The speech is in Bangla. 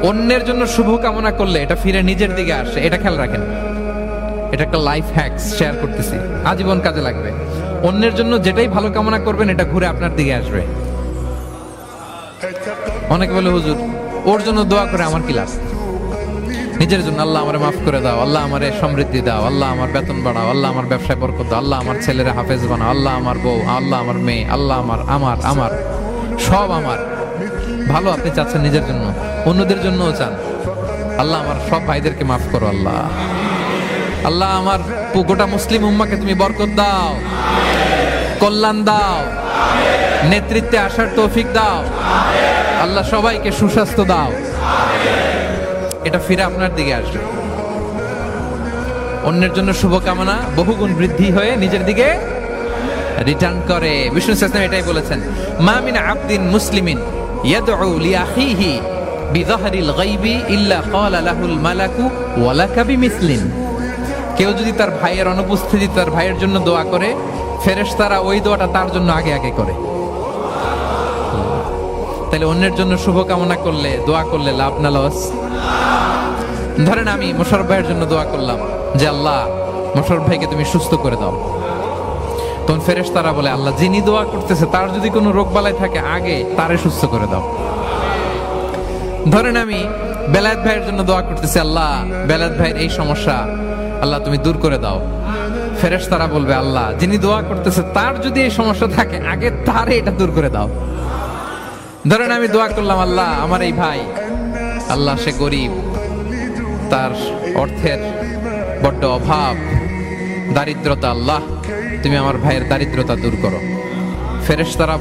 অন্যের জন্য শুভ কামনা করলে এটা ফিরে নিজের দিকে আসে, এটা খেয়াল রাখেন। এটা একটা লাইফ হ্যাকস শেয়ার করতেছি, আজীবন কাজে লাগবে। অন্যের জন্য যেটাই ভালো কামনা করবেন এটা ঘুরে আপনার দিকে আসবে। অনেকে বলে হুজুর ওর জন্য দোয়া করে আমার কি লাভ? নিজের জন্য আল্লাহ আমারে মাফ করে দাও, আল্লাহ আমারে সমৃদ্ধি দাও, আল্লাহ আমার বেতন বাড়াও, আল্লাহ আমার ব্যবসায় বরকত দাও, আল্লাহ আমার ছেলেরা হাফেজ বানাও, আল্লাহ আমার বউ, আল্লাহ আমার মেয়ে, আল্লাহ আমার আমার আমার সব আমার ভালো আপনি চাচ্ছেন নিজের জন্য, অন্যদের জন্যও চান। আল্লাহ আমার সব ভাইদেরকে মাফ করো, আল্লাহ আল্লাহ আমার গোটা মুসলিম উম্মাকে তুমি বরকত দাও, কল্যাণ দাও, নেতৃত্বে আসার তৌফিক দাও, আল্লাহ সবাইকে সুস্বাস্থ্য দাও। এটা ফিরে আপনার দিকে আসবে। অন্যের জন্য শুভকামনা বহুগুণ বৃদ্ধি হয়ে নিজের দিকে রিটার্ন করে। বিষ্ণু সাল্লাল্লাহু এটাই বলেছেন, মা মিন আবদিন মুসলিমিন ইয়াদউ লিআখিহি বিযাহরিল গায়বি ইল্লা ক্বালা লাহুল মালাকু ওয়া লাকা বিমিসলিন। কেউ যদি তার ভাইয়ের অনুপস্থিতি তার ভাইয়ের জন্য দোয়া করে, ফেরেশতারা ওই দোয়াটা তার জন্য আগে আগে করে। তাহলে অন্যের জন্য শুভকামনা করলে, দোয়া করলে লাভ না লস? ধরেন আমি মোশাররফ ভাইয়ের জন্য দোয়া করলাম যে আল্লাহ মোশাররফ ভাইকে তুমি সুস্থ করে দাও, তখন ফেরেশতারা বলে আল্লাহ যিনি দোয়া করতেছে তার যদি কোনো রোগ বালাই থাকে আগে তারে সুস্থ করে দাও। ধরেন আমি বেলায়েত ভাইয়ের জন্য দোয়া করতেছি, আল্লাহ বেলায়েত ভাইয়ের এই সমস্যা আল্লাহ তুমি দূর করে দাও, ফেরেশতারা বলবে আল্লাহ যিনি দোয়া করতেছে তার যদি এই সমস্যা থাকে আগে তারে এটা দূর করে দাও। ধরেন আমি দোয়া করলাম আল্লাহ আমার এই ভাই, আল্লাহ সে গরিব, তার অর্থের বড্ড অভাব, দারিদ্রতা, আল্লাহ তুমি আমার ভাইয়ের দারিদ্রতা দূর করো। ফেরেশতারা